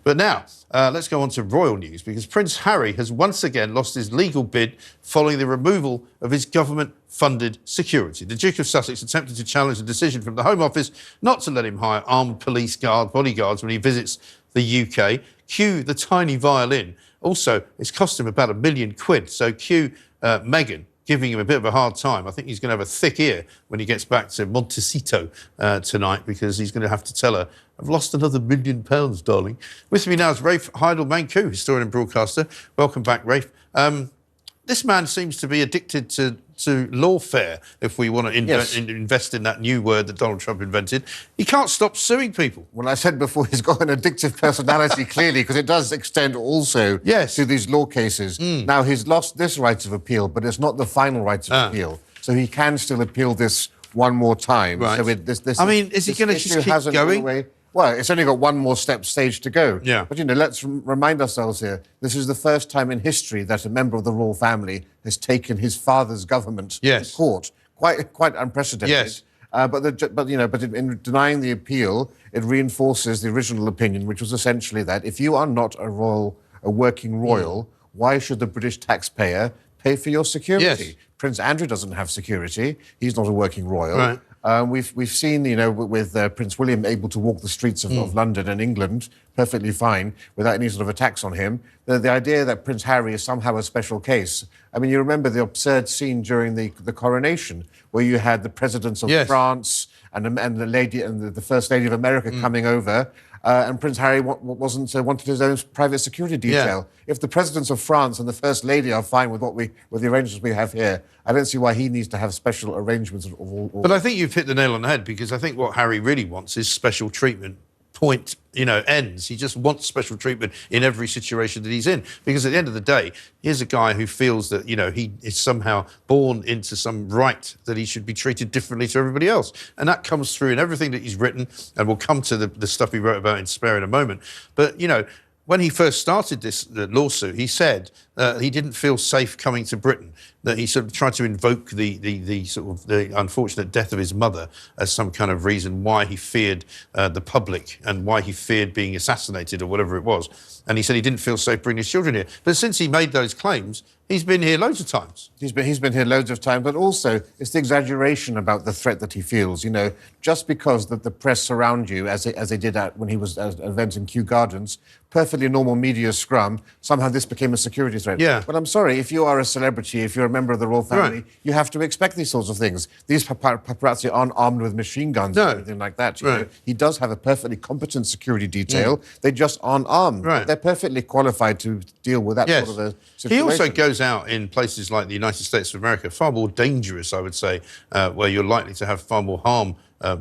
But now, let's go on to royal news, because Prince Harry has once again lost his legal bid following the removal of his government-funded security. The Duke of Sussex attempted to challenge the decision from the Home Office not to let him hire armed police bodyguards when he visits the UK. Cue the tiny violin. Also, it's cost him about £1 million. So cue Meghan giving him a bit of a hard time. I think he's going to have a thick ear when he gets back to Montecito tonight, because he's going to have to tell her, I've lost another £1 million, darling. With me now is Rafe Heydel-Mankoo, historian and broadcaster. Welcome back, Rafe. This man seems to be addicted to lawfare, if we want to invest in that new word that Donald Trump invented. He can't stop suing people. Well, I said before, he's got an addictive personality, clearly, because it does extend also to these law cases. Now, he's lost this right of appeal, but it's not the final right of appeal. So he can still appeal this one more time. Right. So I mean, is he going to just keep going? Well, it's only got one more stage to go. Yeah. But, let's remind ourselves here, this is the first time in history that a member of the royal family has taken his father's government to court. Quite unprecedented. Yes. But in denying the appeal, it reinforces the original opinion, which was essentially that if you are not a working royal, why should the British taxpayer pay for your security? Yes. Prince Andrew doesn't have security. He's not a working royal. Right. We've seen, with Prince William able to walk the streets of London and England perfectly fine without any sort of attacks on him. The idea that Prince Harry is somehow a special case. I mean, you remember the absurd scene during the coronation where you had the presidents of France and the First Lady of America coming over. And Prince Harry wanted his own private security detail. Yeah. If the presidents of France and the First Lady are fine with the arrangements we have here, I don't see why he needs to have special arrangements of all. But I think you've hit the nail on the head, because I think what Harry really wants is special treatment. Point, ends. He just wants special treatment in every situation that he's in. Because at the end of the day, here's a guy who feels that, he is somehow born into some right that he should be treated differently to everybody else. And that comes through in everything that he's written, and we'll come to the stuff he wrote about in Spare in a moment. But, when he first started this lawsuit, he said he didn't feel safe coming to Britain, that he sort of tried to invoke the unfortunate death of his mother as some kind of reason why he feared the public and why he feared being assassinated or whatever it was. And he said he didn't feel safe bringing his children here. But since he made those claims, he's been here loads of times. He's been here loads of times, but also it's the exaggeration about the threat that he feels. Just because the press surround you, as they did when he was at an event in Kew Gardens, perfectly normal media scrum, somehow this became a security threat. Yeah. But I'm sorry, if you are a celebrity, if you're a member of the royal family, you have to expect these sorts of things. These paparazzi aren't armed with machine guns or anything like that. He does have a perfectly competent security detail. They just aren't armed. Right. They're perfectly qualified to deal with that sort of a situation. He also goes out in places like the United States of America, far more dangerous, I would say, where you're likely to have far more harm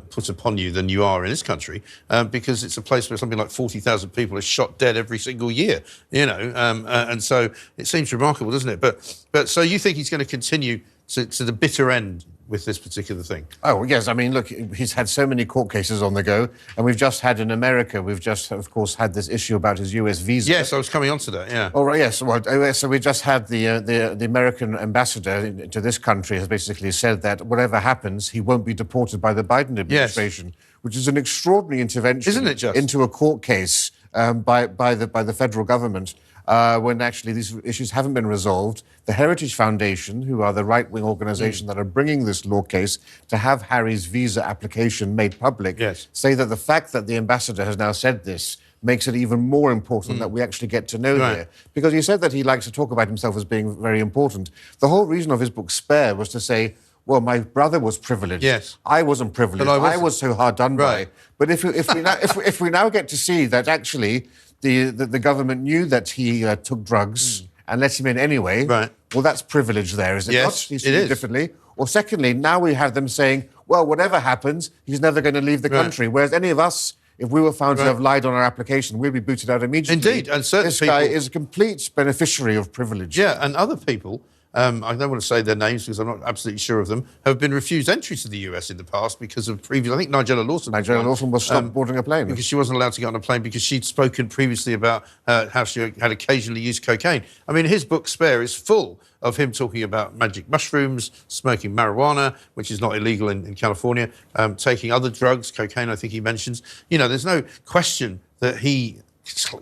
put upon you than you are in this country, because it's a place where something like 40,000 people are shot dead every single year, and so it seems remarkable, doesn't it? But so you think he's going to continue to the bitter end with this particular thing? Oh, yes. I mean, look, he's had so many court cases on the go, and we've just had in America, of course, had this issue about his US visa. Yes, I was coming on to that, yeah. Oh, right, yes. Well, so we just had the American ambassador to this country has basically said that whatever happens, he won't be deported by the Biden administration, which is an extraordinary intervention, isn't it, just? Into a court case by the federal government. When actually these issues haven't been resolved. The Heritage Foundation, who are the right-wing organisation that are bringing this law case to have Harry's visa application made public, say that the fact that the ambassador has now said this makes it even more important that we actually get to know here. Because he said that he likes to talk about himself as being very important. The whole reason of his book Spare was to say, well, my brother was privileged. Yes. I wasn't privileged. I was so hard done by. But if we now get to see that actually the government knew that he took drugs and let him in anyway, well, that's privilege there, is it not? He's treated differently. Or secondly, now we have them saying, well, whatever happens, he's never going to leave the country. Whereas any of us, if we were found to have lied on our application, we'd be booted out immediately. Indeed, and certain this guy is a complete beneficiary of privilege. Yeah, and other people, I don't want to say their names because I'm not absolutely sure of them, have been refused entry to the US in the past because of previous... I think Nigella Lawson... Nigella Lawson was stopped boarding a plane. Because she wasn't allowed to get on a plane because she'd spoken previously about how she had occasionally used cocaine. I mean, his book, Spare, is full of him talking about magic mushrooms, smoking marijuana, which is not illegal in California, taking other drugs, cocaine, I think he mentions. There's no question that he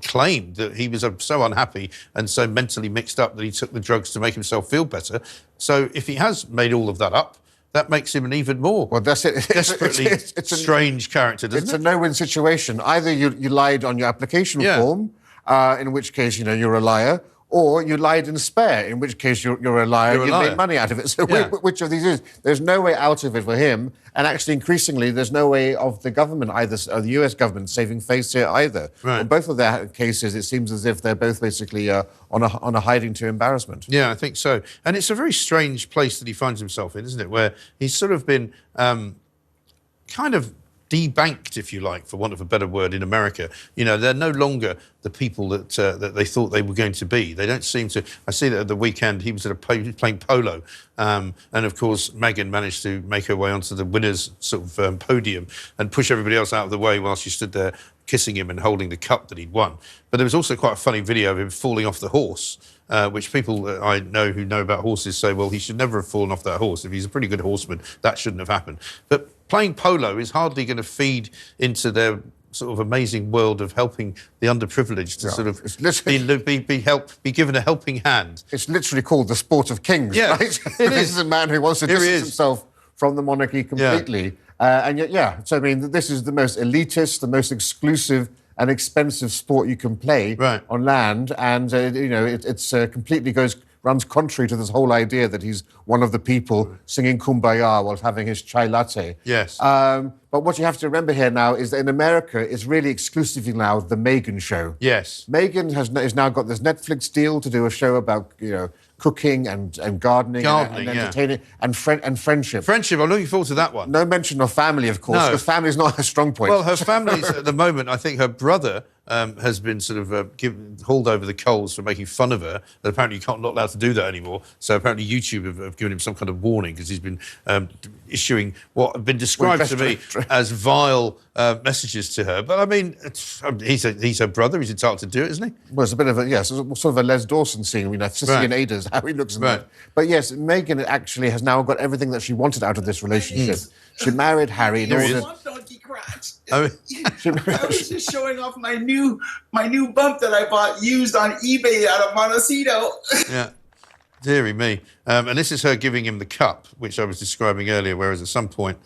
claimed that he was so unhappy and so mentally mixed up that he took the drugs to make himself feel better. So if he has made all of that up, that makes him an even more desperately strange character, doesn't it? It's a no-win situation. Either you lied on your application form, in which case, you're a liar, or you lied in spare, in which case you're a liar, you made money out of it. So which of these is? There's no way out of it for him, and actually increasingly there's no way of the government either, or the US government, saving face here either. Right. In both of their cases, it seems as if they're both basically on a hiding to embarrassment. Yeah, I think so. And it's a very strange place that he finds himself in, isn't it, where he's sort of been kind of debanked, if you like, for want of a better word, in America. They're no longer the people that they thought they were going to be. They don't seem to. I see that at the weekend he was playing polo, and of course Meghan managed to make her way onto the winners' sort of podium and push everybody else out of the way while she stood there kissing him and holding the cup that he'd won. But there was also quite a funny video of him falling off the horse, which people I know who know about horses say, well, he should never have fallen off that horse. If he's a pretty good horseman, that shouldn't have happened. But playing polo is hardly going to feed into their sort of amazing world of helping the underprivileged to sort of be given a helping hand. It's literally called the sport of kings, right? It This is a man who wants to distance himself from the monarchy completely. And yet, so I mean, this is the most elitist, the most exclusive and expensive sport you can play on land, and it's completely runs contrary to this whole idea that he's one of the people singing Kumbaya while having his chai latte. Yes. But what you have to remember here now is that in America, it's really exclusively now the Meghan show. Yes. Meghan has now got this Netflix deal to do a show about, cooking and gardening and entertaining and friendship. Friendship, I'm looking forward to that one. No mention of family, of course, because family's not her strong point. Well, her family's at the moment, I think her brother has been sort of hauled over the coals for making fun of her. And apparently you're not allowed to do that anymore. So apparently YouTube have given him some kind of warning because he's been issuing what have been described to me as vile messages to her. But I mean, he's her brother. He's entitled to do it, isn't he? Well, it's a bit of a, sort of a Les Dawson scene. Sissy and Ada's, how he looks in that. But yes, Meghan actually has now got everything that she wanted out of this relationship. She married Harry in order... I was just showing off my new bump that I bought used on eBay out of Montecito. Yeah, dearie me. And this is her giving him the cup, which I was describing earlier. Whereas at some point,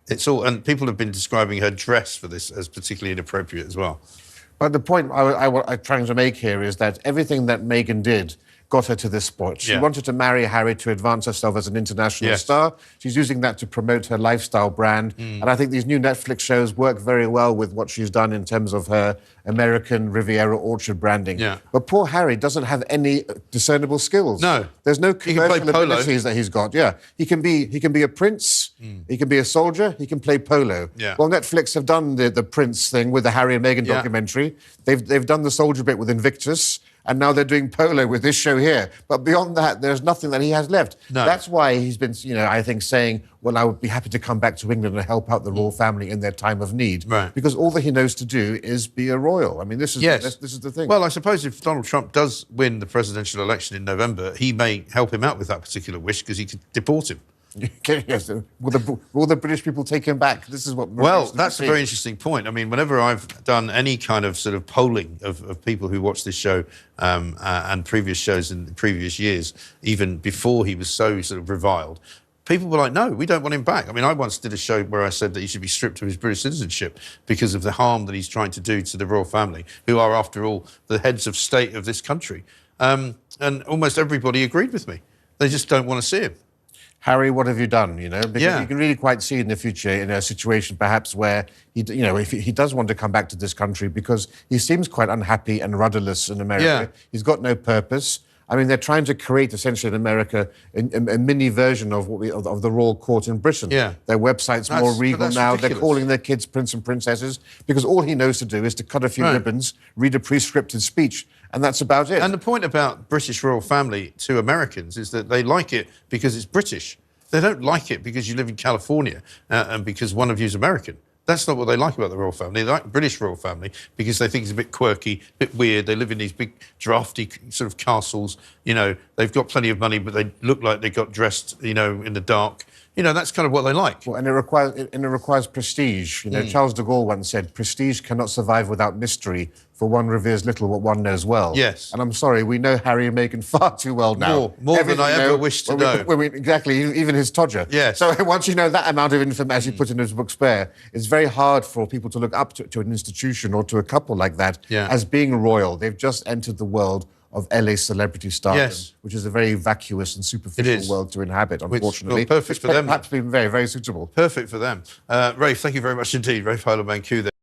it's all, and people have been describing her dress for this as particularly inappropriate as well. But the point I'm trying to make here is that everything that Meghan did got her to this spot. She wanted to marry Harry to advance herself as an international star. She's using that to promote her lifestyle brand. And I think these new Netflix shows work very well with what she's done in terms of her American Riviera Orchard branding. Yeah. But poor Harry doesn't have any discernible skills. No. There's no commercial abilities that he's got. Yeah. He can be a prince, he can be a soldier, he can play polo. Yeah. Well, Netflix have done the prince thing with the Harry and Meghan documentary. They've done the soldier bit with Invictus. And now they're doing polo with this show here. But beyond that, there's nothing that he has left. No. That's why he's been, I think, saying, well, I would be happy to come back to England and help out the royal family in their time of need. Right. Because all that he knows to do is be a royal. I mean, this is the thing. Well, I suppose if Donald Trump does win the presidential election in November, he may help him out with that particular wish because he could deport him. Yes. Will the British people take him back? This is what... Well, that's a very interesting point. I mean, whenever I've done any kind of sort of polling of people who watch this show and previous shows in previous years, even before he was so sort of reviled, people were like, no, we don't want him back. I mean, I once did a show where I said that he should be stripped of his British citizenship because of the harm that he's trying to do to the royal family, who are, after all, the heads of state of this country. And almost everybody agreed with me. They just don't want to see him. Harry, what have you done? Because you can really quite see in the future in a situation perhaps where if he does want to come back to this country because he seems quite unhappy and rudderless in America. Yeah. He's got no purpose. I mean, they're trying to create essentially in America a mini version of of the royal court in Britain. Yeah. Their website's more regal now. Ridiculous. They're calling their kids prince and princesses because all he knows to do is to cut a few ribbons, read a pre-scripted speech. And that's about it. And the point about British royal family to Americans is that they like it because it's British. They don't like it because you live in California and because one of you's American. That's not what they like about the royal family. They like British royal family because they think it's a bit quirky, a bit weird. They live in these big, drafty sort of castles. They've got plenty of money, but they look like they got dressed, in the dark. You know, that's kind of what they like. Well, and it requires prestige. You know, Charles de Gaulle once said, "Prestige cannot survive without mystery, for one reveres little what one knows well." Yes. And I'm sorry, we know Harry and Meghan far too well now. More than I ever wished to know. Exactly, even his Todger. Yes. So once you know that amount of information, as he put in his book Spare, it's very hard for people to look up to an institution or to a couple like that as being royal. They've just entered the world of LA celebrity stardom, which is a very vacuous and superficial world to inhabit, unfortunately. Well, perfect for them. Perhaps been very, very suitable. Perfect for them. Rafe, thank you very much indeed. Rafe Heydel-Mankoo there.